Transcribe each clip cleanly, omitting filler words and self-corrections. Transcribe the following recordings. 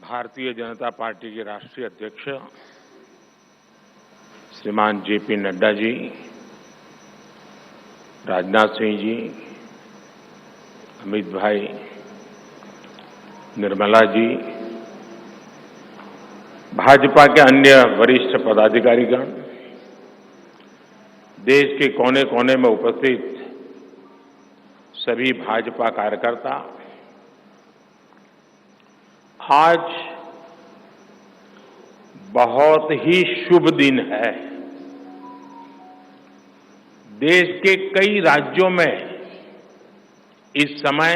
Bharatiya Janata party के राष्ट्रीय अध्यक्ष श्रीमान जेपी नड्डा जी, राजनाथ सिंह जी, अमित भाई, निर्मला जी, भाजपा के अन्य वरिष्ठ पदाधिकारीगण, देश के कोने कोने में उपस्थित सभी भाजपा कार्यकर्ता, आज बहुत ही शुभ दिन है। देश के कई राज्यों में इस समय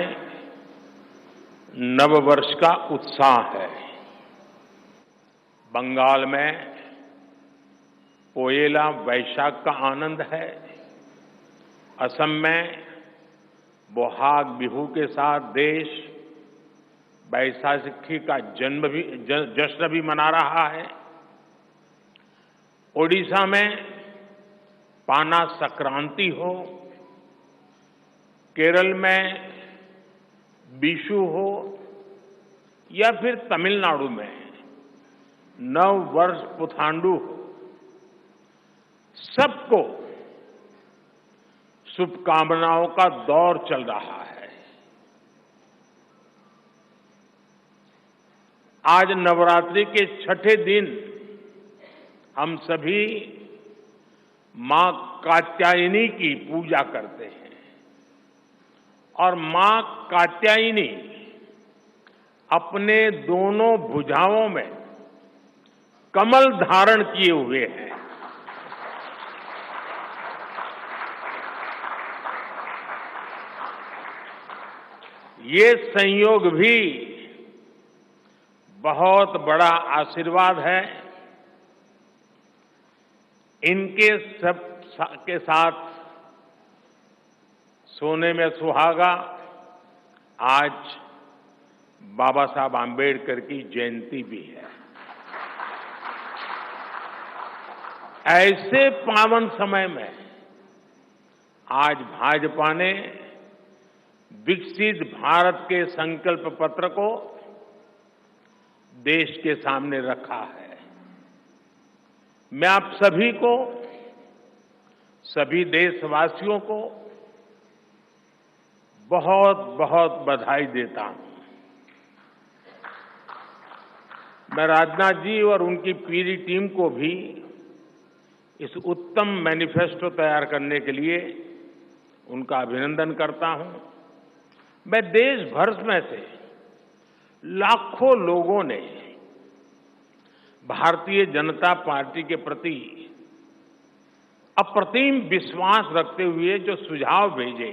नववर्ष का उत्साह है। बंगाल में पोयला वैशाख का आनंद है। असम में बोहाग बिहू के साथ देश बैसाखी का जश्न भी मना रहा है। ओडिशा में पाना संक्रांति हो, केरल में बिशु हो या फिर तमिलनाडु में नव वर्ष पुथांडु हो, सबको शुभकामनाओं का दौर चल रहा है। आज नवरात्रि के छठे दिन हम सभी मां कात्यायनी की पूजा करते हैं और मां कात्यायनी अपने दोनों भुजाओं में कमल धारण किए हुए हैं। ये संयोग भी बहुत बड़ा आशीर्वाद है। इनके सब के साथ सोने में सुहागा आज बाबा साहब आम्बेडकर की जयंती भी है। ऐसे पावन समय में आज भाजपा ने विकसित भारत के संकल्प पत्र को देश के सामने रखा है। मैं आप सभी को, सभी देशवासियों को बहुत बहुत बधाई देता हूं। मैं राजनाथ जी और उनकी पूरी टीम को भी इस उत्तम मैनिफेस्टो तैयार करने के लिए उनका अभिनंदन करता हूं। मैं देश भर में से लाखों लोगों ने भारतीय जनता पार्टी के प्रति अप्रतिम विश्वास रखते हुए जो सुझाव भेजे,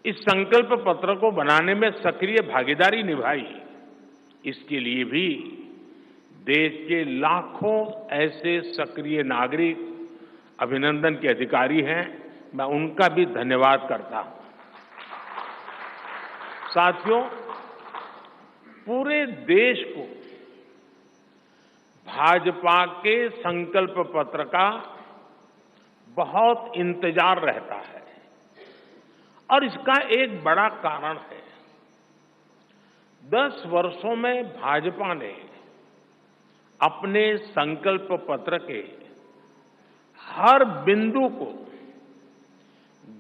इस संकल्प पत्र को बनाने में सक्रिय भागीदारी निभाई, इसके लिए भी देश के लाखों ऐसे सक्रिय नागरिक, अभिनंदन के अधिकारी हैं, मैं उनका भी धन्यवाद करता हूं। साथियों, पूरे देश को भाजपा के संकल्प पत्र का बहुत इंतजार रहता है और इसका एक बड़ा कारण है। 10 वर्षों में भाजपा ने अपने संकल्प पत्र के हर बिंदु को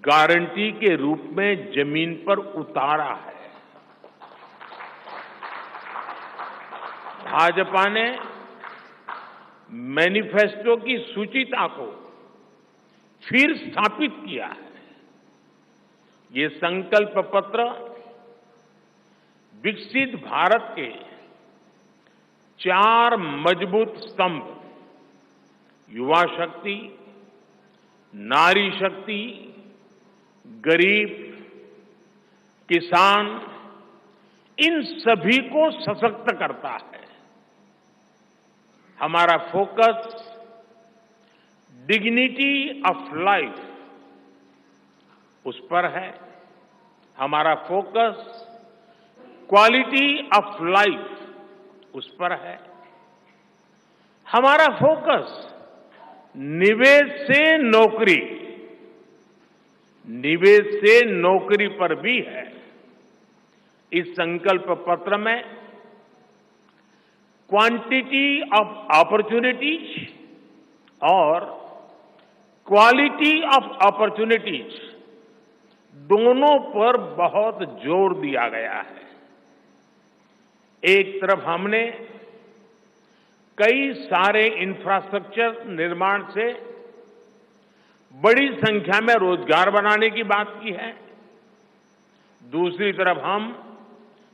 गारंटी के रूप में जमीन पर उतारा है। भाजपा ने मैनिफेस्टो की सूचिता को फिर स्थापित किया है। ये संकल्प पत्र विकसित भारत के 4 मजबूत स्तंभ, युवा शक्ति, नारी शक्ति, गरीब, किसान, इन सभी को सशक्त करता है। हमारा फोकस डिग्निटी ऑफ लाइफ उस पर है। हमारा फोकस क्वालिटी ऑफ लाइफ उस पर है। हमारा फोकस निवेश से नौकरी, निवेश से नौकरी पर भी है। इस संकल्प पत्र में क्वांटिटी ऑफ अपॉर्चुनिटीज और क्वालिटी ऑफ अपॉर्चुनिटीज दोनों पर बहुत जोर दिया गया है। एक तरफ हमने कई सारे इंफ्रास्ट्रक्चर निर्माण से बड़ी संख्या में रोजगार बनाने की बात की है। दूसरी तरफ हम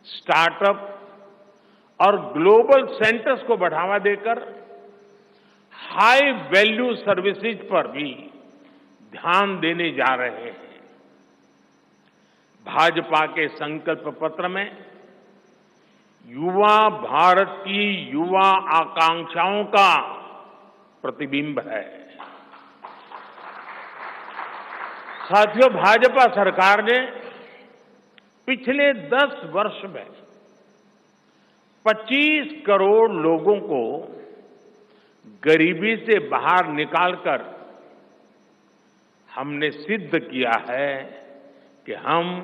स्टार्टअप और ग्लोबल सेंटर्स को बढ़ावा देकर हाई वैल्यू सर्विसेज पर भी ध्यान देने जा रहे हैं। भाजपा के संकल्प पत्र में युवा भारत की युवा आकांक्षाओं का प्रतिबिंब है। साथियों, भाजपा सरकार ने पिछले 10 वर्ष में 25 करोड़ लोगों को गरीबी से बाहर निकालकर हमने सिद्ध किया है कि हम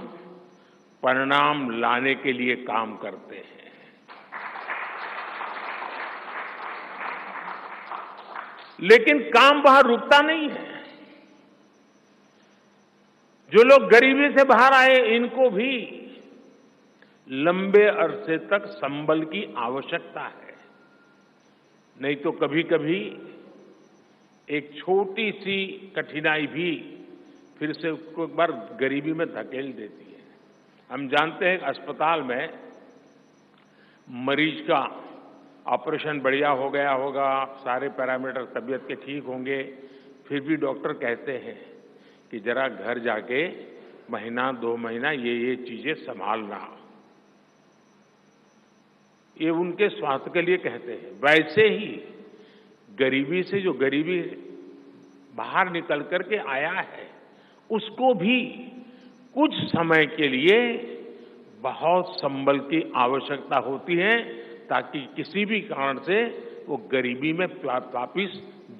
परिणाम लाने के लिए काम करते हैं। लेकिन काम वहां रुकता नहीं है। जो लोग गरीबी से बाहर आए, इनको भी लंबे अरसे तक संबल की आवश्यकता है। नहीं तो कभी कभी एक छोटी सी कठिनाई भी फिर से उसको एक बार गरीबी में धकेल देती है। हम जानते हैं अस्पताल में मरीज का ऑपरेशन बढ़िया हो गया होगा, सारे पैरामीटर तबीयत के ठीक होंगे, फिर भी डॉक्टर कहते हैं कि जरा घर जाके महीना 2 महीना ये चीजें संभालना। ये उनके स्वास्थ्य के लिए कहते हैं। वैसे ही गरीबी से जो गरीबी बाहर निकल करके आया है, उसको भी कुछ समय के लिए बहुत संबल की आवश्यकता होती है, ताकि किसी भी कारण से वो गरीबी में वापिस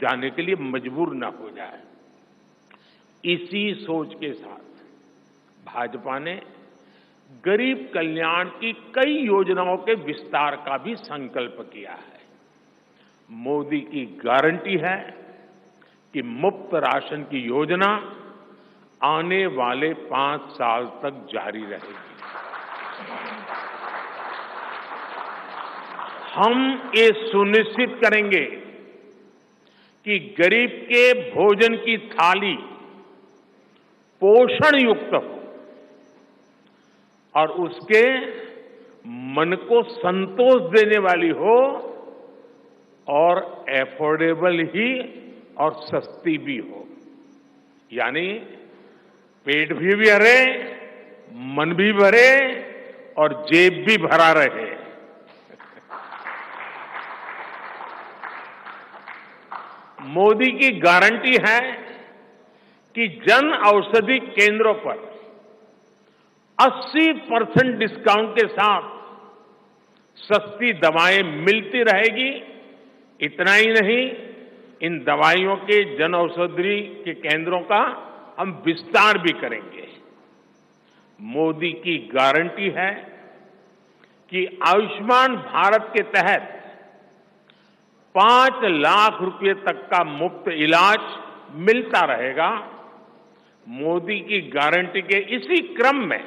जाने के लिए मजबूर न हो जाए। इसी सोच के साथ भाजपा ने गरीब कल्याण की कई योजनाओं के विस्तार का भी संकल्प किया है। मोदी की गारंटी है कि मुफ्त राशन की योजना आने वाले 5 साल तक जारी रहेगी। हम ये सुनिश्चित करेंगे कि गरीब के भोजन की थाली पोषण युक्त हो और उसके मन को संतोष देने वाली हो और एफोर्डेबल ही और सस्ती भी हो। यानी पेट भी भरे, मन भी भरे और जेब भी भरा रहे। मोदी की गारंटी है कि जन औषधि केंद्रों पर 80% डिस्काउंट के साथ सस्ती दवाएं मिलती रहेगी। इतना ही नहीं, इन दवाइयों के जन औषधि के केंद्रों का हम विस्तार भी करेंगे। मोदी की गारंटी है कि आयुष्मान भारत के तहत 5 लाख रुपए तक का मुफ्त इलाज मिलता रहेगा। मोदी की गारंटी के इसी क्रम में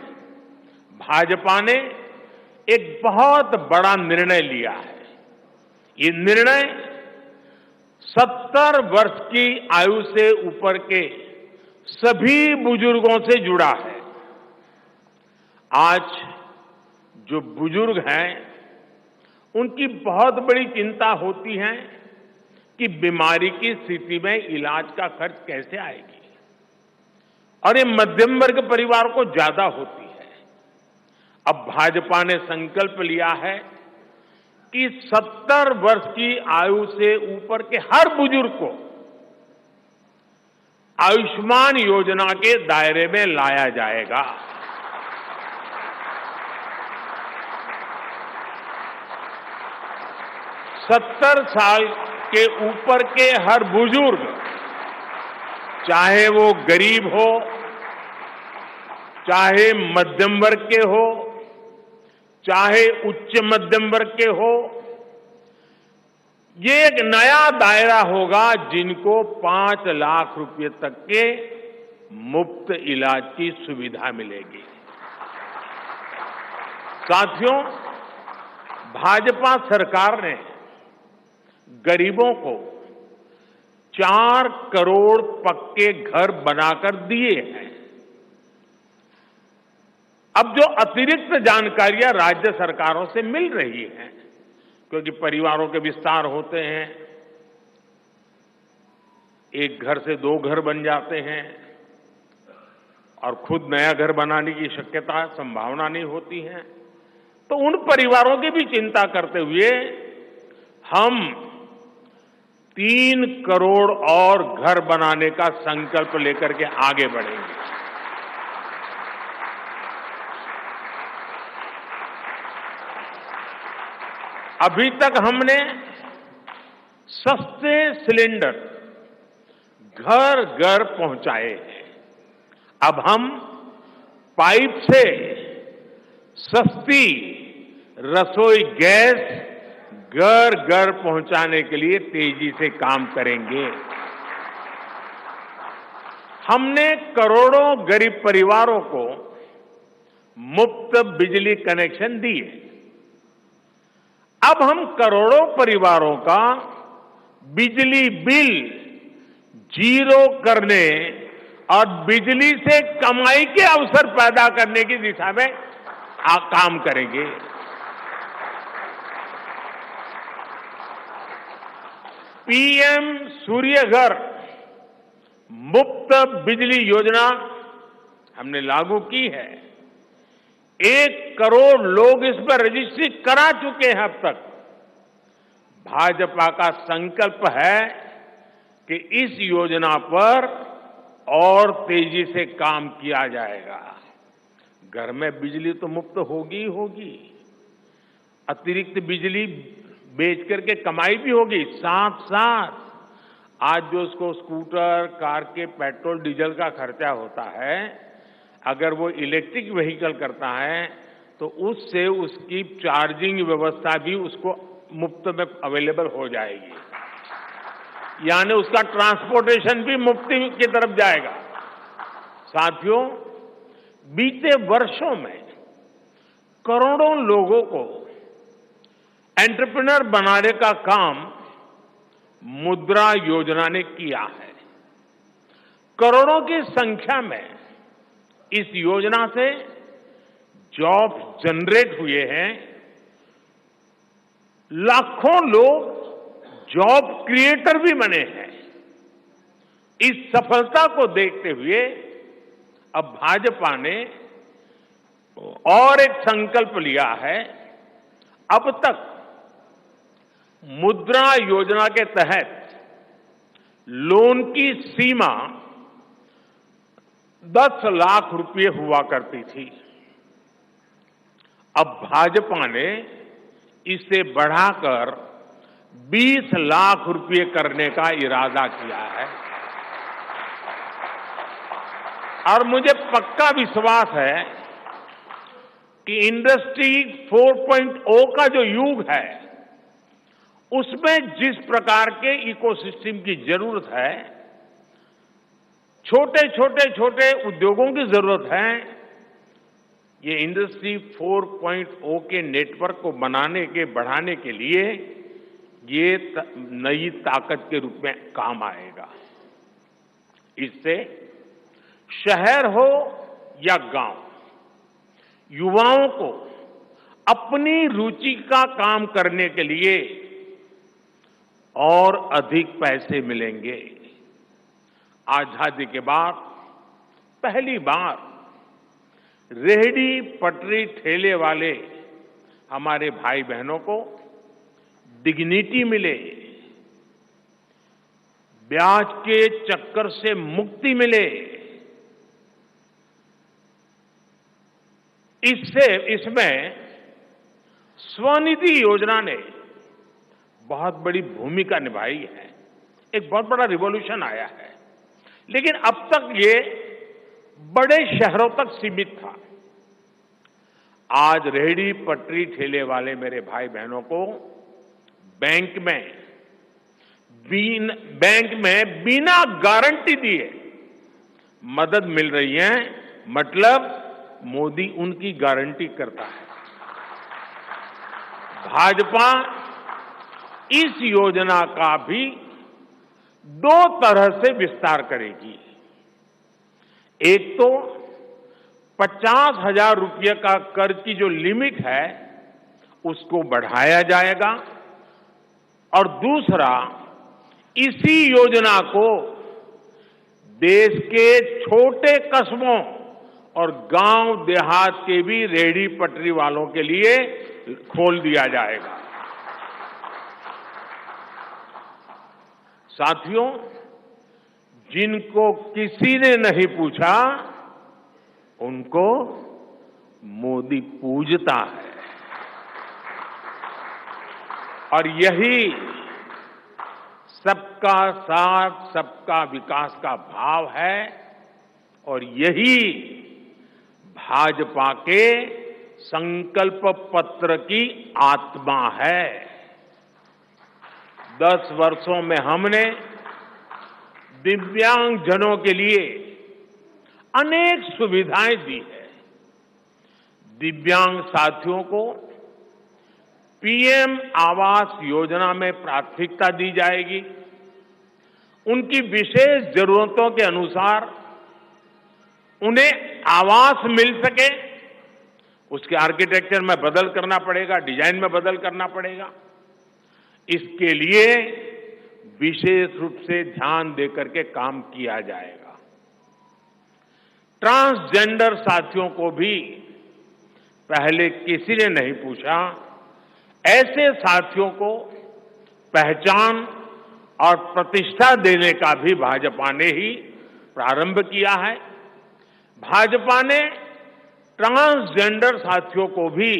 भाजपा ने एक बहुत बड़ा निर्णय लिया है। ये निर्णय 70 वर्ष की आयु से ऊपर के सभी बुजुर्गों से जुड़ा है। आज जो बुजुर्ग हैं, उनकी बहुत बड़ी चिंता होती है कि बीमारी की स्थिति में इलाज का खर्च कैसे आएगी, और ये मध्यम वर्ग परिवार को ज्यादा होती है। अब भाजपा ने संकल्प लिया है कि 70 वर्ष की आयु से ऊपर के हर बुजुर्ग को आयुष्मान योजना के दायरे में लाया जाएगा। 70 साल के ऊपर के हर बुजुर्ग, चाहे वो गरीब हो, चाहे मध्यम वर्ग के हो, चाहे उच्च मध्यम वर्ग के हो, ये एक नया दायरा होगा जिनको 5 लाख रुपए तक के मुफ्त इलाज की सुविधा मिलेगी। साथियों, भाजपा सरकार ने गरीबों को 4 करोड़ पक्के घर बनाकर दिए हैं। अब जो अतिरिक्त जानकारियां राज्य सरकारों से मिल रही हैं, क्योंकि परिवारों के विस्तार होते हैं, एक घर से 2 घर बन जाते हैं और खुद नया घर बनाने की शक्यता संभावना नहीं होती है, तो उन परिवारों की भी चिंता करते हुए हम 3 करोड़ और घर बनाने का संकल्प लेकर के आगे बढ़ेंगे। अभी तक हमने सस्ते सिलेंडर घर घर पहुंचाए हैं। अब हम पाइप से सस्ती रसोई गैस घर घर पहुंचाने के लिए तेजी से काम करेंगे। हमने करोड़ों गरीब परिवारों को मुफ्त बिजली कनेक्शन दिए। अब हम करोड़ों परिवारों का बिजली बिल 0 करने और बिजली से कमाई के अवसर पैदा करने की दिशा में काम करेंगे। पीएम सूर्य घर मुफ्त बिजली योजना हमने लागू की है। 1 करोड़ लोग इस पर रजिस्ट्री करा चुके हैं अब तक। भाजपा का संकल्प है कि इस योजना पर और तेजी से काम किया जाएगा। घर में बिजली तो मुफ्त होगी ही होगी, अतिरिक्त बिजली बेच करके कमाई भी होगी। साथ साथ आज जो उसको स्कूटर, कार के पेट्रोल डीजल का खर्चा होता है, अगर वो इलेक्ट्रिक व्हीकल करता है तो उससे उसकी चार्जिंग व्यवस्था भी उसको मुफ्त में अवेलेबल हो जाएगी, यानी उसका ट्रांसपोर्टेशन भी मुफ्ती की तरफ जाएगा। साथियों, बीते वर्षों में करोड़ों लोगों को एंटरप्रेन्योर बनाने का काम मुद्रा योजना ने किया है। करोड़ों की संख्या में इस योजना से जॉब जनरेट हुए हैं। लाखों लोग जॉब क्रिएटर भी बने हैं। इस सफलता को देखते हुए अब भाजपा ने और एक संकल्प लिया है। अब तक मुद्रा योजना के तहत लोन की सीमा 10 लाख रुपए हुआ करती थी। अब भाजपा ने इसे बढ़ाकर 20 लाख रुपए करने का इरादा किया है और मुझे पक्का विश्वास है कि इंडस्ट्री 4.0 का जो युग है, उसमें जिस प्रकार के इकोसिस्टम की जरूरत है, छोटे उद्योगों की जरूरत है, ये इंडस्ट्री 4.0 के नेटवर्क को बनाने के बढ़ाने के लिए ये नई ताकत के रूप में काम आएगा। इससे शहर हो या गांव, युवाओं को अपनी रुचि का काम करने के लिए और अधिक पैसे मिलेंगे। आजादी के बाद पहली बार रेहड़ी पटरी ठेले वाले हमारे भाई बहनों को डिग्निटी मिले, ब्याज के चक्कर से मुक्ति मिले। इसमें स्वनिधि योजना ने बहुत बड़ी भूमिका निभाई है। एक बहुत बड़ा रिवॉल्यूशन आया है, लेकिन अब तक ये बड़े शहरों तक सीमित था। आज रेहड़ी पटरी ठेले वाले मेरे भाई बहनों को बैंक में बैंक में बिना गारंटी दिए मदद मिल रही है, मतलब मोदी उनकी गारंटी करता है। भाजपा इस योजना का भी 2 तरह से विस्तार करेगी। एक तो 50,000 रुपये का कर्ज की जो लिमिट है उसको बढ़ाया जाएगा, और दूसरा इसी योजना को देश के छोटे कस्बों और गांव देहात के भी रेहड़ी पटरी वालों के लिए खोल दिया जाएगा। साथियों, जिनको किसी ने नहीं पूछा उनको मोदी पूजता है, और यही सबका साथ सबका विकास का भाव है, और यही भाजपा के संकल्प पत्र की आत्मा है। 10 वर्षों में हमने दिव्यांगजनों के लिए अनेक सुविधाएं दी है। दिव्यांग साथियों को पीएम आवास योजना में प्राथमिकता दी जाएगी। उनकी विशेष जरूरतों के अनुसार उन्हें आवास मिल सके, उसके आर्किटेक्चर में बदल करना पड़ेगा, डिजाइन में बदल करना पड़ेगा। इसके लिए विशेष रूप से ध्यान देकर के काम किया जाएगा। ट्रांसजेंडर साथियों को भी पहले किसी ने नहीं पूछा, ऐसे साथियों को पहचान और प्रतिष्ठा देने का भी भाजपा ने ही प्रारंभ किया है। भाजपा ने ट्रांसजेंडर साथियों को भी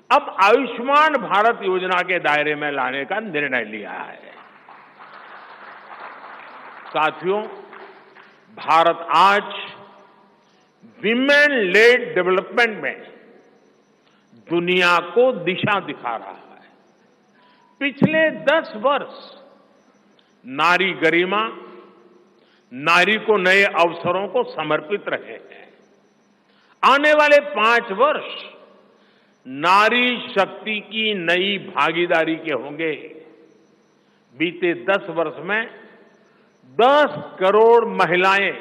अब आयुष्मान भारत योजना के दायरे में लाने का निर्णय लिया है। साथियों, भारत आज विमेन लेड डेवलपमेंट में दुनिया को दिशा दिखा रहा है। पिछले 10 वर्ष नारी गरिमा, नारी को नए अवसरों को समर्पित रहे हैं। आने वाले 5 वर्ष नारी शक्ति की नई भागीदारी के होंगे। बीते 10 वर्ष में 10 करोड़ महिलाएं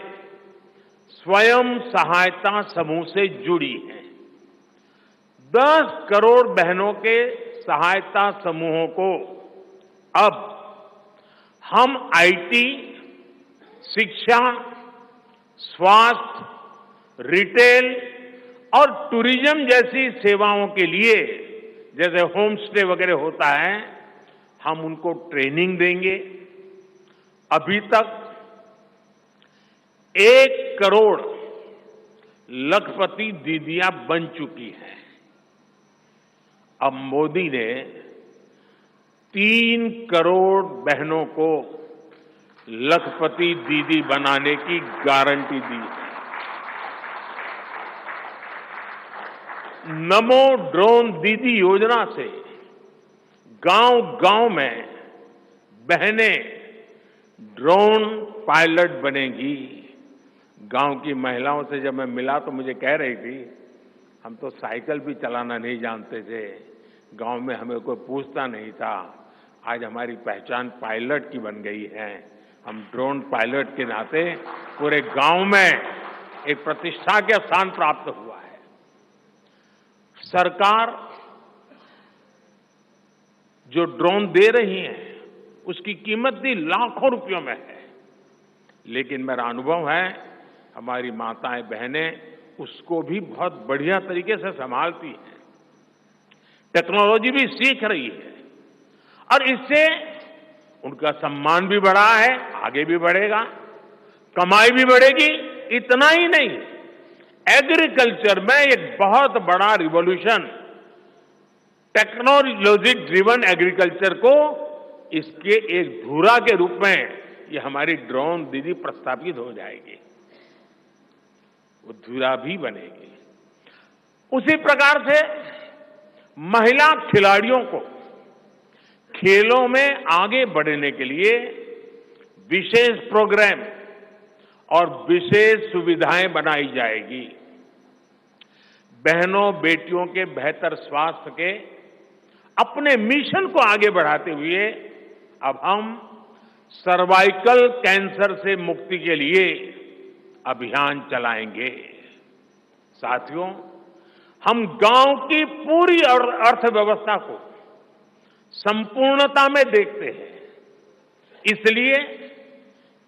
स्वयं सहायता समूह से जुड़ी हैं। 10 करोड़ बहनों के सहायता समूहों को अब हम आईटी, शिक्षा, स्वास्थ्य, रिटेल और टूरिज्म जैसी सेवाओं के लिए, जैसे होम स्टे वगैरह होता है, हम उनको ट्रेनिंग देंगे। अभी तक 1 करोड़ लखपति दीदियां बन चुकी हैं। अब मोदी ने 3 करोड़ बहनों को लखपति दीदी बनाने की गारंटी दी है। नमो ड्रोन दीदी योजना से गांव-गांव में बहनें ड्रोन पायलट बनेंगी। गांव की महिलाओं से जब मैं मिला तो मुझे कह रही थी, हम तो साइकिल भी चलाना नहीं जानते थे, गांव में हमें कोई पूछता नहीं था, आज हमारी पहचान पायलट की बन गई है। हम ड्रोन पायलट के नाते पूरे गांव में एक प्रतिष्ठा का स्थान प्राप्त हुआ है। सरकार जो ड्रोन दे रही है उसकी कीमत भी लाखों रुपयों में है, लेकिन मेरा अनुभव है हमारी माताएं बहनें उसको भी बहुत बढ़िया तरीके से संभालती हैं। टेक्नोलॉजी भी सीख रही है और इससे उनका सम्मान भी बढ़ा है, आगे भी बढ़ेगा, कमाई भी बढ़ेगी। इतना ही नहीं, एग्रीकल्चर में एक बहुत बड़ा रिवॉल्यूशन, टेक्नोलॉजी ड्रिवन एग्रीकल्चर को इसके एक धुरा के रूप में ये हमारी ड्रोन दीदी प्रस्थापित हो जाएगी, वो धुरा भी बनेगी। उसी प्रकार से महिला खिलाड़ियों को खेलों में आगे बढ़ने के लिए विशेष प्रोग्राम और विशेष सुविधाएं बनाई जाएगी। बहनों बेटियों के बेहतर स्वास्थ्य के अपने मिशन को आगे बढ़ाते हुए अब हम सर्वाइकल कैंसर से मुक्ति के लिए अभियान चलाएंगे। साथियों, हम गांव की पूरी अर्थव्यवस्था को संपूर्णता में देखते हैं। इसलिए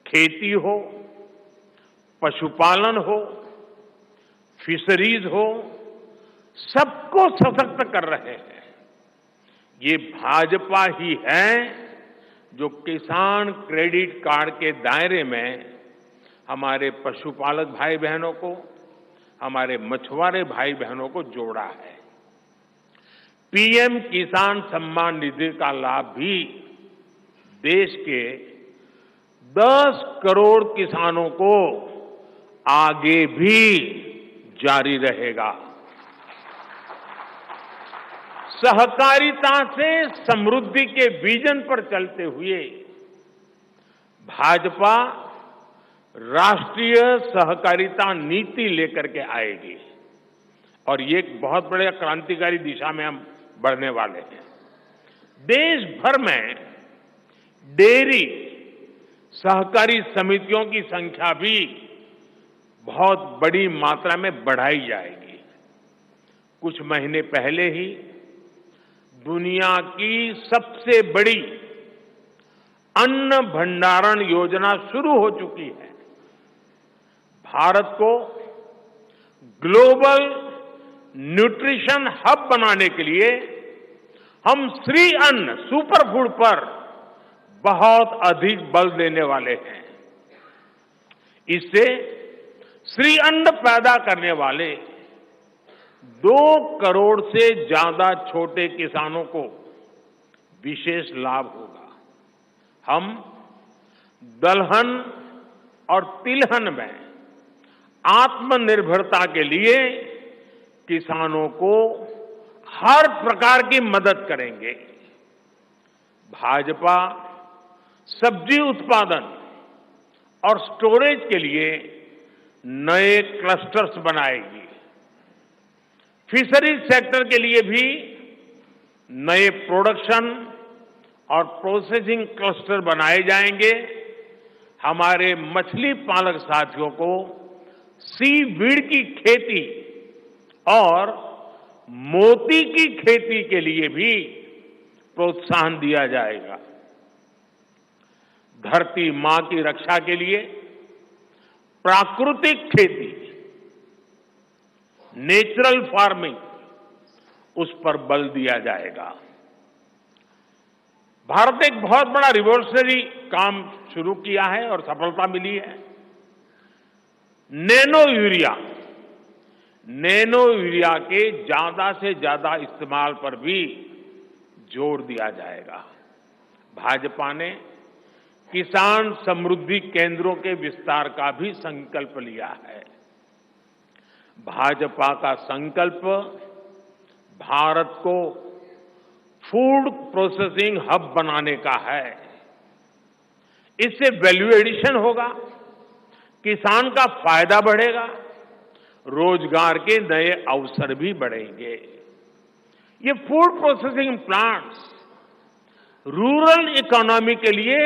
खेती हो, पशुपालन हो, फिशरीज हो, सबको सशक्त कर रहे हैं। ये भाजपा ही है जो किसान क्रेडिट कार्ड के दायरे में हमारे पशुपालक भाई बहनों को, हमारे मछुआरे भाई बहनों को जोड़ा है। पीएम किसान सम्मान निधि का लाभ भी देश के 10 करोड़ किसानों को आगे भी जारी रहेगा। सहकारिता से समृद्धि के विजन पर चलते हुए भाजपा राष्ट्रीय सहकारिता नीति लेकर के आएगी और ये एक बहुत बड़े क्रांतिकारी दिशा में हम बढ़ने वाले हैं। देश भर में डेयरी सहकारी समितियों की संख्या भी बहुत बड़ी मात्रा में बढ़ाई जाएगी। कुछ महीने पहले ही दुनिया की सबसे बड़ी अन्न भंडारण योजना शुरू हो चुकी है। भारत को ग्लोबल न्यूट्रिशन हब बनाने के लिए हम श्री अन्न सुपर फूड पर बहुत अधिक बल देने वाले हैं। इससे श्री अन्न पैदा करने वाले 2 करोड़ से ज्यादा छोटे किसानों को विशेष लाभ होगा। हम दलहन और तिलहन में आत्मनिर्भरता के लिए किसानों को हर प्रकार की मदद करेंगे। भाजपा सब्जी उत्पादन और स्टोरेज के लिए नए क्लस्टर्स बनाएगी। फिशरीज सेक्टर के लिए भी नए प्रोडक्शन और प्रोसेसिंग क्लस्टर बनाए जाएंगे। हमारे मछली पालक साथियों को सीवीड की खेती और मोती की खेती के लिए भी प्रोत्साहन दिया जाएगा। धरती मां की रक्षा के लिए प्राकृतिक खेती, नेचुरल फार्मिंग, उस पर बल दिया जाएगा। भारत ने एक बहुत बड़ा रिवॉल्यूशनरी काम शुरू किया है और सफलता मिली है। नैनो यूरिया के ज्यादा से ज्यादा इस्तेमाल पर भी जोर दिया जाएगा। भाजपा ने किसान समृद्धि केंद्रों के विस्तार का भी संकल्प लिया है। भाजपा का संकल्प भारत को फूड प्रोसेसिंग हब बनाने का है। इससे वैल्यू एडिशन होगा, किसान का फायदा बढ़ेगा, रोजगार के नए अवसर भी बढ़ेंगे। ये food processing plants rural economy के लिए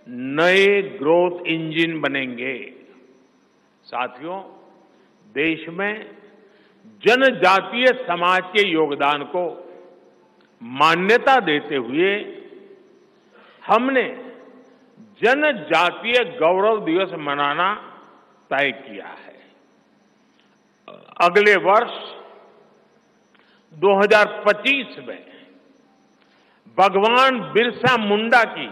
नए ग्रोथ इंजन बनेंगे। साथियों, देश में जनजातीय समाज के योगदान को मान्यता देते हुए हमने जनजातीय गौरव दिवस मनाना तय किया है। अगले वर्ष 2025 में भगवान बिरसा मुंडा की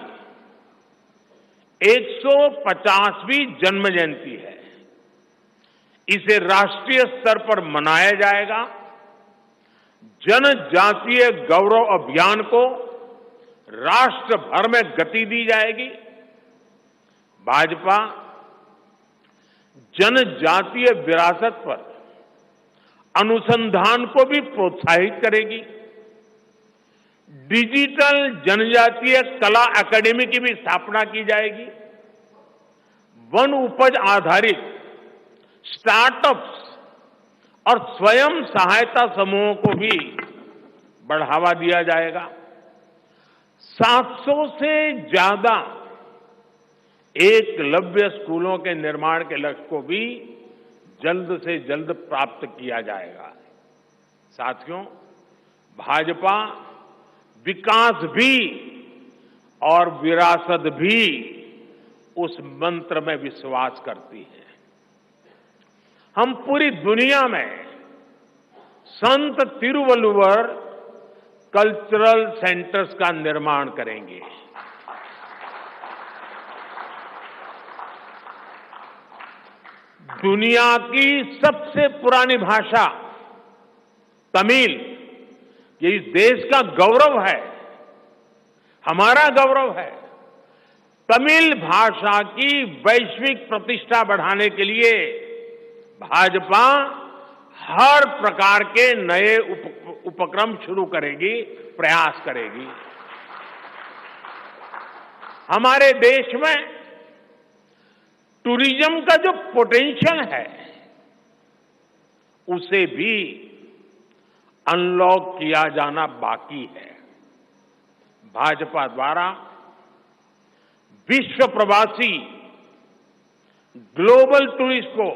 150वीं जन्म जयंती है। इसे राष्ट्रीय स्तर पर मनाया जाएगा। जनजातीय गौरव अभियान को राष्ट्र भर में गति दी जाएगी। भाजपा जनजातीय विरासत पर अनुसंधान को भी प्रोत्साहित करेगी। डिजिटल जनजातीय कला अकादमी की भी स्थापना की जाएगी। वन उपज आधारित स्टार्टअप्स और स्वयं सहायता समूहों को भी बढ़ावा दिया जाएगा। 700 से ज्यादा एकलव्य स्कूलों के निर्माण के लक्ष्य को भी जल्द से जल्द प्राप्त किया जाएगा। साथियों, भाजपा विकास भी और विरासत भी उस मंत्र में विश्वास करती है। हम पूरी दुनिया में संत तिरुवल्लुवर कल्चरल सेंटर्स का निर्माण करेंगे। दुनिया की सबसे पुरानी भाषा तमिल, ये इस देश का गौरव है, हमारा गौरव है। तमिल भाषा की वैश्विक प्रतिष्ठा बढ़ाने के लिए भाजपा हर प्रकार के नए उपक्रम शुरू करेगी, प्रयास करेगी। हमारे देश में टूरिज्म का जो पोटेंशियल है, उसे भी अनलॉक किया जाना बाकी है। भाजपा द्वारा विश्व प्रवासी ग्लोबल टूरिस्ट को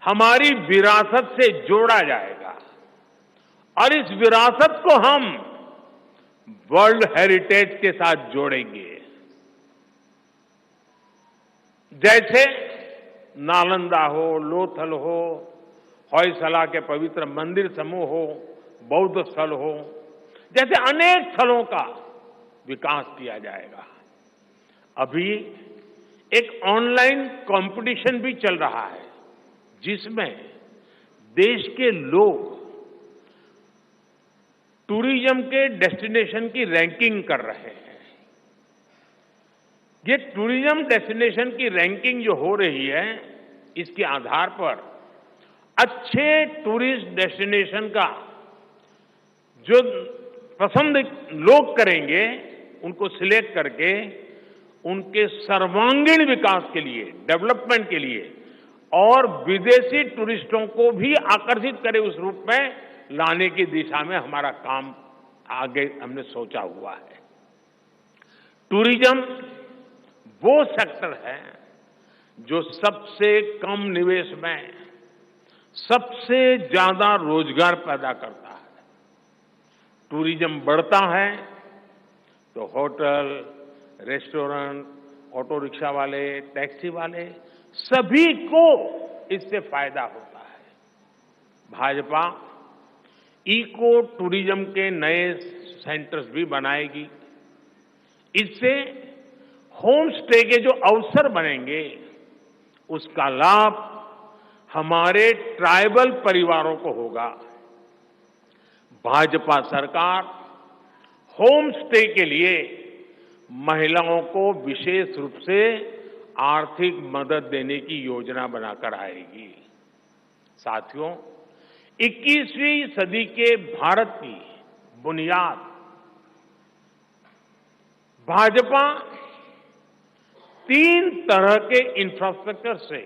हमारी विरासत से जोड़ा जाएगा और इस विरासत को हम वर्ल्ड हेरिटेज के साथ जोड़ेंगे। जैसे नालंदा हो, लोथल हो, होयसला के पवित्र मंदिर समूह हो, बौद्ध स्थल हो, जैसे अनेक स्थलों का विकास किया जाएगा। अभी एक ऑनलाइन कंपटीशन भी चल रहा है, जिसमें देश के लोग टूरिज्म के डेस्टिनेशन की रैंकिंग कर रहे हैं। ये टूरिज्म डेस्टिनेशन की रैंकिंग जो हो रही है, इसके आधार पर अच्छे टूरिस्ट डेस्टिनेशन का जो पसंद लोग करेंगे, उनको सिलेक्ट करके उनके सर्वांगीण विकास के लिए, डेवलपमेंट के लिए और विदेशी टूरिस्टों को भी आकर्षित करे उस रूप में लाने की दिशा में हमारा काम आगे हमने सोचा हुआ है। टूरिज्म वो सेक्टर है जो सबसे कम निवेश में सबसे ज्यादा रोजगार पैदा करता है। टूरिज्म बढ़ता है तो होटल, रेस्टोरेंट, ऑटो रिक्शा वाले, टैक्सी वाले सभी को इससे फायदा होता है। भाजपा इको टूरिज्म के नए सेंटर्स भी बनाएगी। इससे होम स्टे के जो अवसर बनेंगे, उसका लाभ हमारे ट्राइबल परिवारों को होगा। भाजपा सरकार होम स्टे के लिए महिलाओं को विशेष रूप से आर्थिक मदद देने की योजना बनाकर आएगी। साथियों, 21वीं सदी के भारत की बुनियाद भाजपा 3 तरह के इंफ्रास्ट्रक्चर से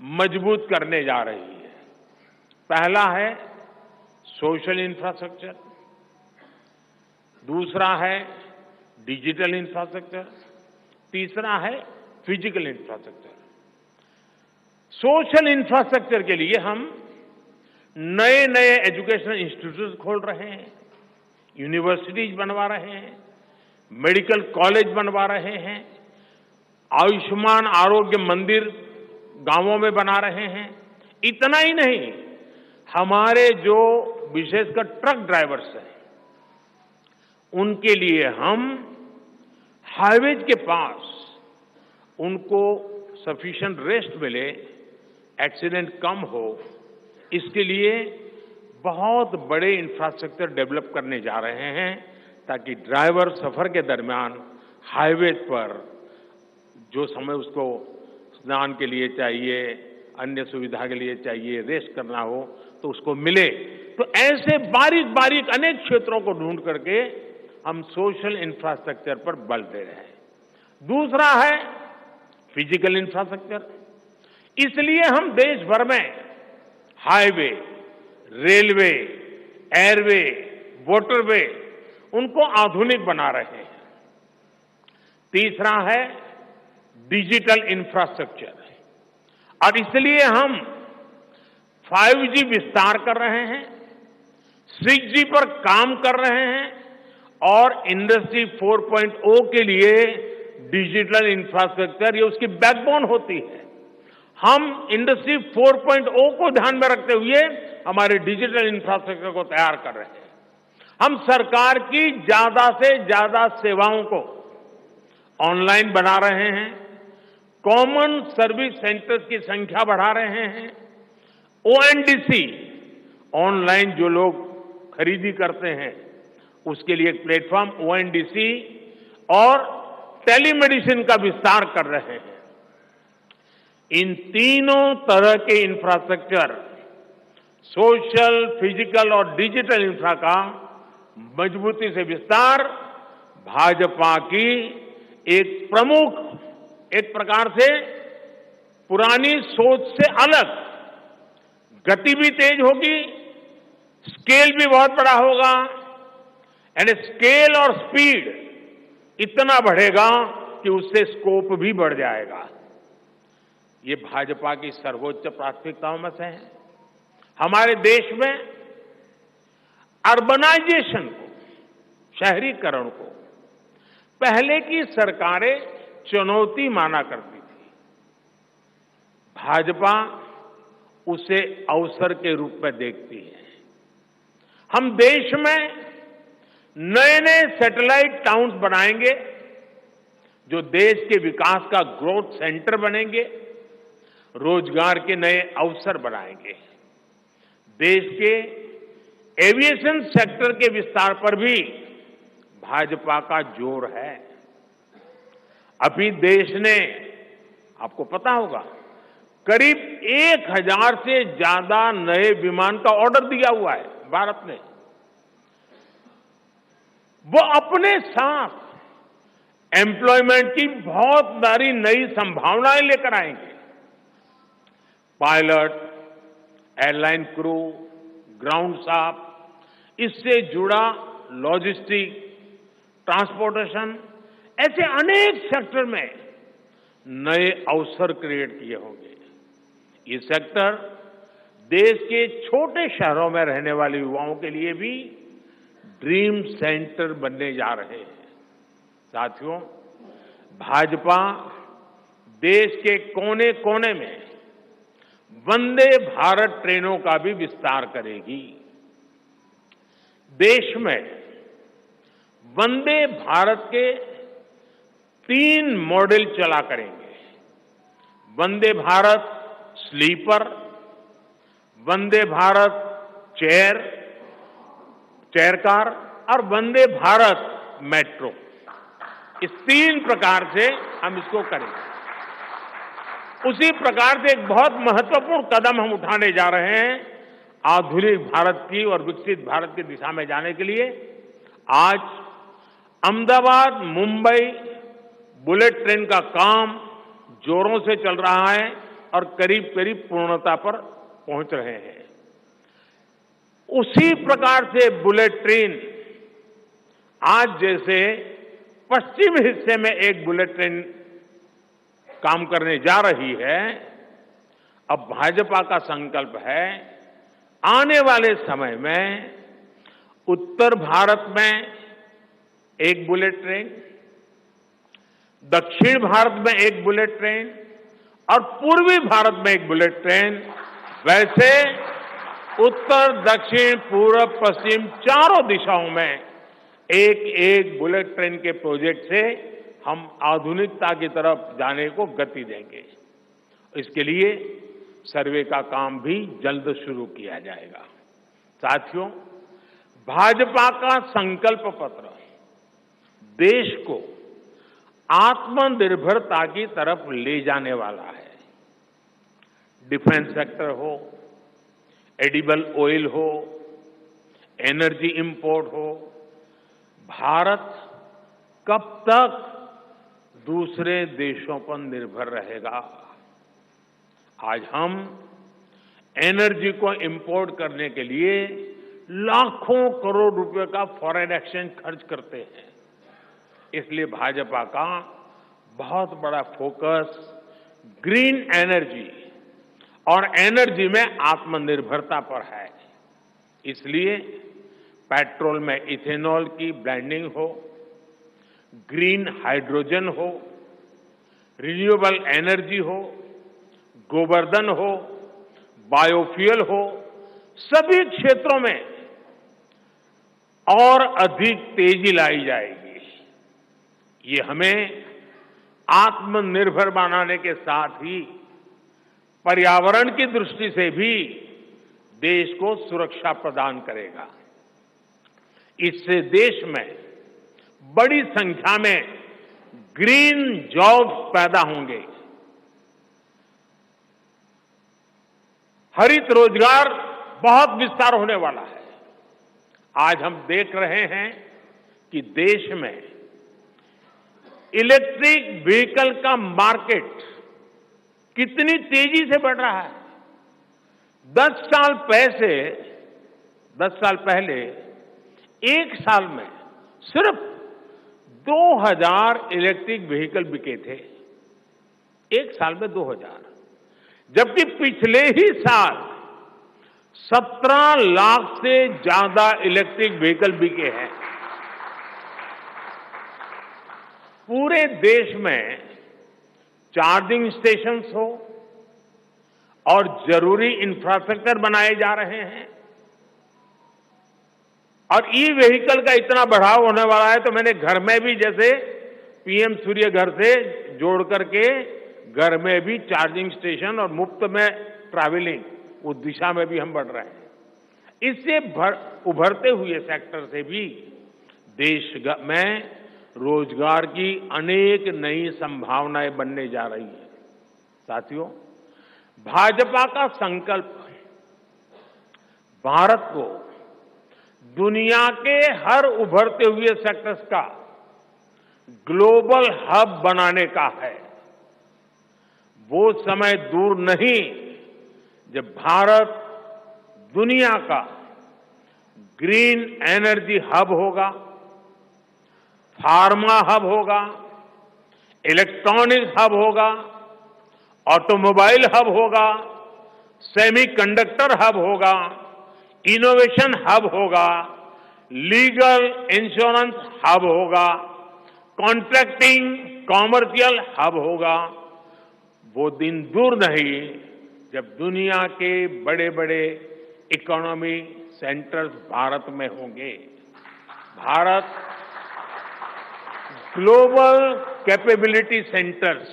मजबूत करने जा रही है। पहला है सोशल इंफ्रास्ट्रक्चर, दूसरा है डिजिटल इंफ्रास्ट्रक्चर, तीसरा है फिजिकल इंफ्रास्ट्रक्चर। सोशल इंफ्रास्ट्रक्चर के लिए हम नए नए एजुकेशनल इंस्टीट्यूट खोल रहे हैं, यूनिवर्सिटीज बनवा रहे हैं, मेडिकल कॉलेज बनवा रहे हैं, आयुष्मान आरोग्य मंदिर गांवों में बना रहे हैं। इतना ही नहीं, हमारे जो विशेषकर ट्रक ड्राइवर्स हैं, उनके लिए हम हाईवेज के पास उनको सफिशिएंट रेस्ट मिले, एक्सीडेंट कम हो, इसके लिए बहुत बड़े इंफ्रास्ट्रक्चर डेवलप करने जा रहे हैं, ताकि ड्राइवर सफर के दरमियान हाईवे पर जो समय उसको स्नान के लिए चाहिए, अन्य सुविधा के लिए चाहिए, रेस्ट करना हो, तो उसको मिले। तो ऐसे बारीक बारीक अनेक क्षेत्रों को ढूंढ करके हम सोशल इंफ्रास्ट्रक्चर पर बल दे रहे हैं। दूसरा है फिजिकल इंफ्रास्ट्रक्चर। इसलिए हम देश भर में हाईवे, रेलवे, एयरवे, वाटरवे उनको आधुनिक बना रहे हैं। तीसरा है डिजिटल इंफ्रास्ट्रक्चर, और इसलिए हम 5G विस्तार कर रहे हैं, 6G पर काम कर रहे हैं और इंडस्ट्री 4.0 के लिए डिजिटल इंफ्रास्ट्रक्चर ये उसकी बैकबोन होती है। हम इंडस्ट्री 4.0 को ध्यान में रखते हुए हमारे डिजिटल इंफ्रास्ट्रक्चर को तैयार कर रहे हैं। हम सरकार की ज्यादा से ज्यादा सेवाओं को ऑनलाइन बना रहे हैं, कॉमन सर्विस सेंटर्स की संख्या बढ़ा रहे हैं, ओएनडीसी ऑनलाइन जो लोग खरीदी करते हैं उसके लिए एक प्लेटफॉर्म ओएनडीसी और टेलीमेडिसिन का विस्तार कर रहे हैं। इन तीनों तरह के इंफ्रास्ट्रक्चर, सोशल, फिजिकल और डिजिटल इंफ्रा का मजबूती से विस्तार भाजपा की एक प्रमुख, एक प्रकार से पुरानी सोच से अलग, गति भी तेज होगी, स्केल भी बहुत बड़ा होगा, यानी स्केल और स्पीड इतना बढ़ेगा कि उससे स्कोप भी बढ़ जाएगा। ये भाजपा की सर्वोच्च प्राथमिकताओं में से है। हमारे देश में अर्बनाइजेशन को, शहरीकरण को पहले की सरकारें चुनौती माना करती थी। भाजपा उसे अवसर के रूप में देखती है। हम देश में नए नए सैटेलाइट टाउन्स बनाएंगे जो देश के विकास का ग्रोथ सेंटर बनेंगे, रोजगार के नए अवसर बनाएंगे। देश के एविएशन सेक्टर के विस्तार पर भी भाजपा का जोर है। अभी देश ने, आपको पता होगा, करीब 1000 से ज्यादा नए विमान का ऑर्डर दिया हुआ है भारत ने। वो अपने साथ एम्प्लॉयमेंट की बहुत सारी नई संभावनाएं लेकर आएंगे। Pilot, airline crew, ground staff, इससे जुड़ा लॉजिस्टिक, ट्रांसपोर्टेशन, ऐसे अनेक सेक्टर में नए अवसर क्रिएट किए होंगे। ये सेक्टर देश के छोटे शहरों में रहने वाले युवाओं के लिए भी ड्रीम सेंटर बनने जा रहे हैं। साथियों, भाजपा देश के कोने कोने में वंदे भारत ट्रेनों का भी विस्तार करेगी। देश में वंदे भारत के 3 मॉडल चला करेंगे। Vande Bharat sleeper, Vande Bharat chair car और वंदे भारत मेट्रो। इस 3 प्रकार से हम इसको करेंगे। उसी प्रकार से एक बहुत महत्वपूर्ण कदम हम उठाने जा रहे हैं आधुनिक भारत की और विकसित भारत की दिशा में जाने के लिए। आज अहमदाबाद मुंबई बुलेट ट्रेन का काम जोरों से चल रहा है और करीब करीब पूर्णता पर पहुंच रहे हैं। उसी प्रकार से बुलेट ट्रेन आज जैसे पश्चिम हिस्से में एक बुलेट ट्रेन काम करने जा रही है, अब भाजपा का संकल्प है आने वाले समय में उत्तर भारत में एक बुलेट ट्रेन, दक्षिण भारत में एक बुलेट ट्रेन और पूर्वी भारत में एक बुलेट ट्रेन, वैसे उत्तर, दक्षिण, पूर्व, पश्चिम चारों दिशाओं में एक एक बुलेट ट्रेन के प्रोजेक्ट से हम आधुनिकता की तरफ जाने को गति देंगे। इसके लिए सर्वे का काम भी जल्द शुरू किया जाएगा। साथियों, भाजपा का संकल्प पत्र देश को आत्मनिर्भरता की तरफ ले जाने वाला है। डिफेंस सेक्टर हो, एडिबल ऑयल हो, एनर्जी इंपोर्ट हो, भारत कब तक दूसरे देशों पर निर्भर रहेगा? आज हम एनर्जी को इंपोर्ट करने के लिए लाखों करोड़ रुपए का फॉरेन एक्सचेंज खर्च करते हैं। इसलिए भाजपा का बहुत बड़ा फोकस ग्रीन एनर्जी और एनर्जी में आत्मनिर्भरता पर है। इसलिए पेट्रोल में इथेनॉल की ब्लेंडिंग हो, ग्रीन हाइड्रोजन हो, रिन्यूएबल एनर्जी हो, गोवर्धन हो, बायोफ्यूल हो, सभी क्षेत्रों में और अधिक तेजी लाई जाएगी। ये हमें आत्मनिर्भर बनाने के साथ ही पर्यावरण की दृष्टि से भी देश को सुरक्षा प्रदान करेगा। इससे देश में बड़ी संख्या में ग्रीन जॉब्स पैदा होंगे, हरित रोजगार बहुत विस्तार होने वाला है। आज हम देख रहे हैं कि देश में इलेक्ट्रिक व्हीकल का मार्केट कितनी तेजी से बढ़ रहा है। 10 साल पहले एक साल में सिर्फ 2000 इलेक्ट्रिक व्हीकल बिके थे। एक साल में 2000, जबकि पिछले ही साल 17 लाख से ज्यादा इलेक्ट्रिक व्हीकल बिके हैं। पूरे देश में चार्जिंग स्टेशंस हो और जरूरी इंफ्रास्ट्रक्चर बनाए जा रहे हैं और ई व्हीकल का इतना बढ़ाव होने वाला है, तो मैंने घर में भी जैसे पीएम सूर्य घर से जोड़ करके घर में भी चार्जिंग स्टेशन और मुफ्त में ट्रैवलिंग, उस दिशा में भी हम बढ़ रहे हैं। इससे उभरते हुए सेक्टर से भी देश में रोजगार की अनेक नई संभावनाएं बनने जा रही है। साथियों, भाजपा का संकल्प भारत को दुनिया के हर उभरते हुए सेक्टर्स का ग्लोबल हब बनाने का है। वो समय दूर नहीं जब भारत दुनिया का ग्रीन एनर्जी हब होगा, फार्मा हब होगा, इलेक्ट्रॉनिक हब होगा, ऑटोमोबाइल हब होगा, सेमीकंडक्टर हब होगा, इनोवेशन हब होगा, लीगल इंश्योरेंस हब होगा, कॉन्ट्रैक्टिंग कॉमर्शियल हब होगा। वो दिन दूर नहीं जब दुनिया के बड़े बड़े इकोनॉमी सेंटर्स भारत में होंगे। Bharat global capability centres,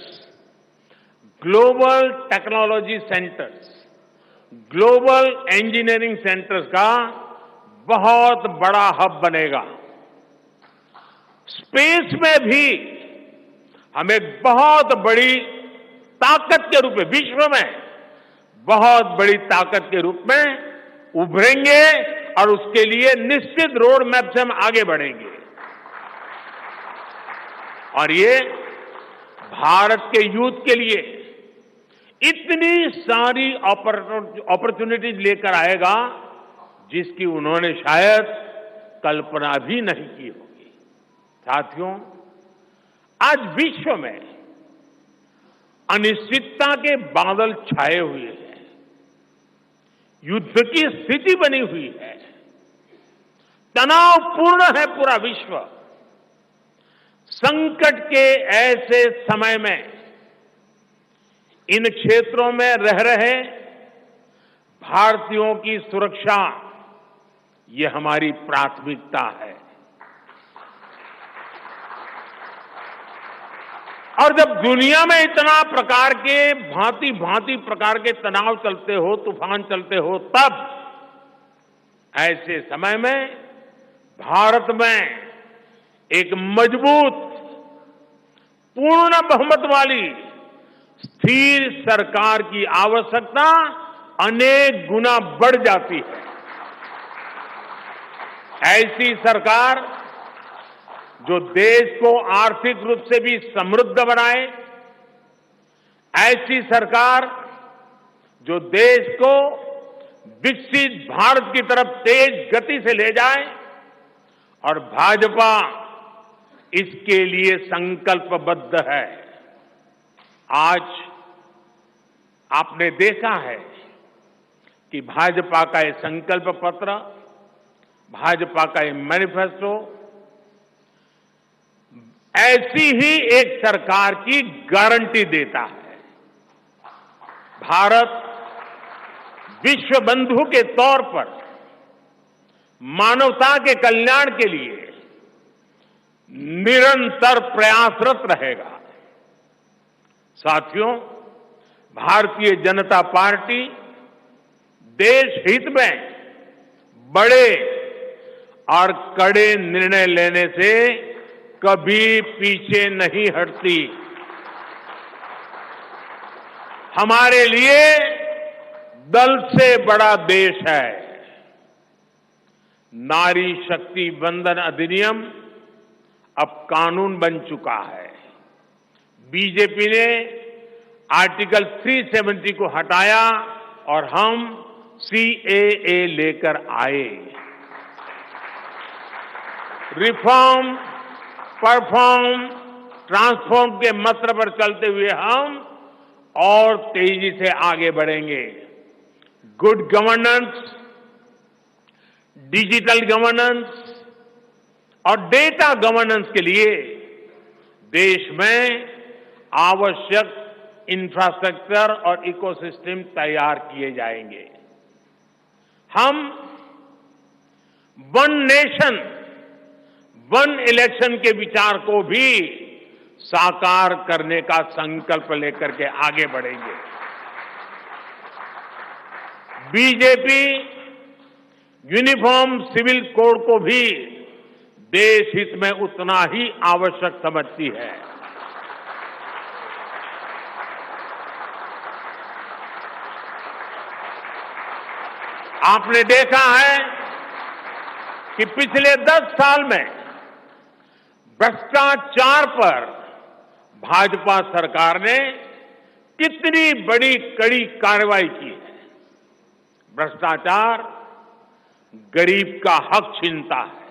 global technology centres, global engineering centres का बहुत बड़ा हब बनेगा। स्पेस में भी हम एक बहुत बड़ी ताकत के रूप में, विश्व में बहुत बड़ी ताकत के रूप में उभरेंगे और उसके लिए निश्चित रोड मैप से हम आगे बढ़ेंगे। और ये भारत के यूथ के लिए इतनी सारी अपॉर्चुनिटीज लेकर आएगा जिसकी उन्होंने शायद कल्पना भी नहीं की होगी। साथियों, आज विश्व में अनिश्चितता के बादल छाए हुए हैं, युद्ध की स्थिति बनी हुई है, तनावपूर्ण है पूरा विश्व। संकट के ऐसे समय में इन क्षेत्रों में रह रहे भारतीयों की सुरक्षा, ये हमारी प्राथमिकता है। और जब दुनिया में इतना प्रकार के भांति भांति प्रकार के तनाव चलते हो, तूफान चलते हो, तब ऐसे समय में भारत में एक मजबूत, पूर्ण बहुमत वाली स्थिर सरकार की आवश्यकता अनेक गुना बढ़ जाती है। ऐसी सरकार जो देश को आर्थिक रूप से भी समृद्ध बनाए, ऐसी सरकार जो देश को विकसित भारत की तरफ तेज गति से ले जाए, और भाजपा इसके लिए संकल्पबद्ध है। आज आपने देखा है कि भाजपा का ये संकल्प पत्र, भाजपा का ये मैनिफेस्टो ऐसी ही एक सरकार की गारंटी देता है। भारत विश्व बंधु के तौर पर मानवता के कल्याण के लिए निरंतर प्रयासरत रहेगा। साथियों, भारतीय जनता पार्टी देश हित में बड़े और कड़े निर्णय लेने से कभी पीछे नहीं हटती। हमारे लिए दल से बड़ा देश है। नारी शक्ति वंदन अधिनियम अब कानून बन चुका है। बीजेपी ने आर्टिकल 370 को हटाया और हम सीएए लेकर आए। रिफॉर्म, परफॉर्म, ट्रांसफॉर्म के मंत्र पर चलते हुए हम और तेजी से आगे बढ़ेंगे। गुड गवर्नेंस, डिजिटल गवर्नेंस और डेटा गवर्नेंस के लिए देश में आवश्यक इंफ्रास्ट्रक्चर और इकोसिस्टम तैयार किए जाएंगे। हम वन नेशन, वन इलेक्शन के विचार को भी साकार करने का संकल्प लेकर के आगे बढ़ेंगे। बीजेपी यूनिफॉर्म सिविल कोड को भी देश हित में उतना ही आवश्यक समझती है। आपने देखा है कि पिछले 10 साल में भ्रष्टाचार पर भाजपा सरकार ने कितनी बड़ी कड़ी कार्रवाई की है। भ्रष्टाचार गरीब का हक छीनता है,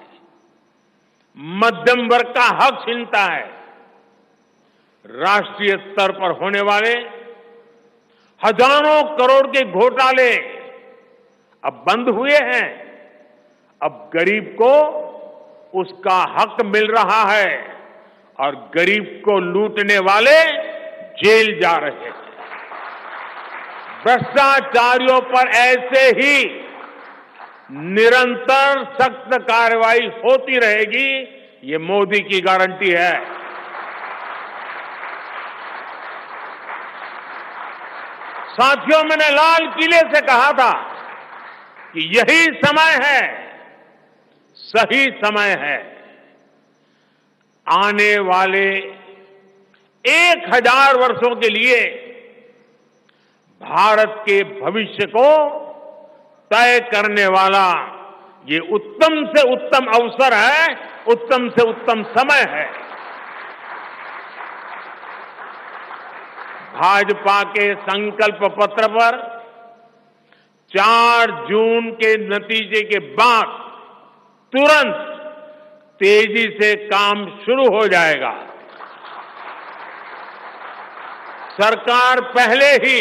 मध्यम वर्ग का हक छीनता है। राष्ट्रीय स्तर पर होने वाले हजारों करोड़ के घोटाले अब बंद हुए हैं। अब गरीब को उसका हक मिल रहा है और गरीब को लूटने वाले जेल जा रहे हैं। भ्रष्टाचारियों पर ऐसे ही निरंतर सख्त कार्रवाई होती रहेगी, ये मोदी की गारंटी है। साथियों, मैंने लाल किले से कहा था कि यही समय है, सही समय है। आने वाले 1000 वर्षों के लिए भारत के भविष्य को तय करने वाला ये उत्तम से उत्तम अवसर है, उत्तम से उत्तम समय है। भाजपा के संकल्प पत्र पर 4 जून के नतीजे के बाद तुरंत तेजी से काम शुरू हो जाएगा। सरकार पहले ही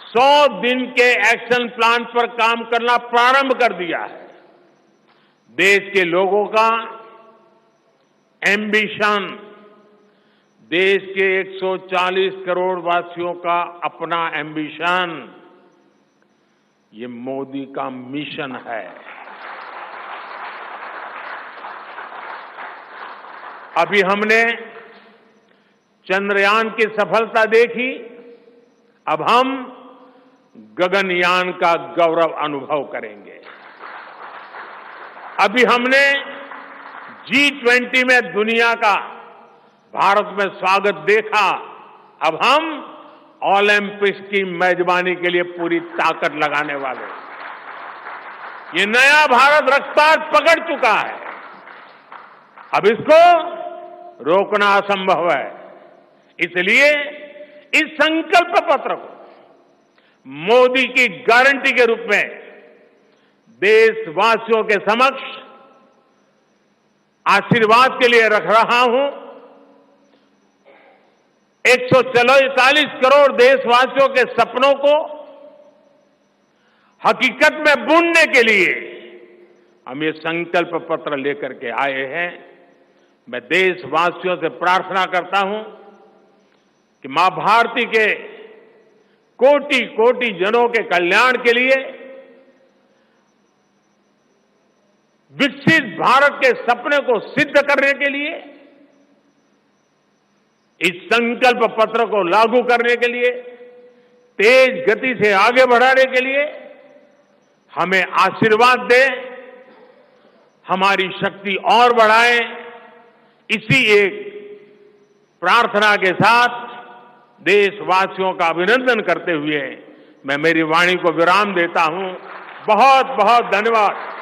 100 दिन के एक्शन प्लान पर काम करना प्रारंभ कर दिया है। देश के लोगों का एम्बिशन, देश के 140 करोड़ वासियों का अपना एम्बिशन, ये मोदी का मिशन है। अभी हमने चंद्रयान की सफलता देखी, अब हम गगनयान का गौरव अनुभव करेंगे। अभी हमने G20 में दुनिया का भारत में स्वागत देखा, अब हम ओलंपिक्स की मेजबानी के लिए पूरी ताकत लगाने वाले। ये नया भारत रफ्तार पकड़ चुका है, अब इसको रोकना असंभव है। इसलिए इस संकल्प पत्र को मोदी की गारंटी के रूप में देशवासियों के समक्ष आशीर्वाद के लिए रख रहा हूं। 144 करोड़ देशवासियों के सपनों को हकीकत में बुनने के लिए हम ये संकल्प पत्र लेकर के आए हैं। मैं देशवासियों से प्रार्थना करता हूं कि मां भारती के कोटि कोटि जनों के कल्याण के लिए, विकसित भारत के सपने को सिद्ध करने के लिए, इस संकल्प पत्र को लागू करने के लिए, तेज गति से आगे बढ़ाने के लिए हमें आशीर्वाद दें, हमारी शक्ति और बढ़ाएं। इसी एक प्रार्थना के साथ देशवासियों का अभिनंदन करते हुए मैं मेरी वाणी को विराम देता हूं। बहुत बहुत धन्यवाद।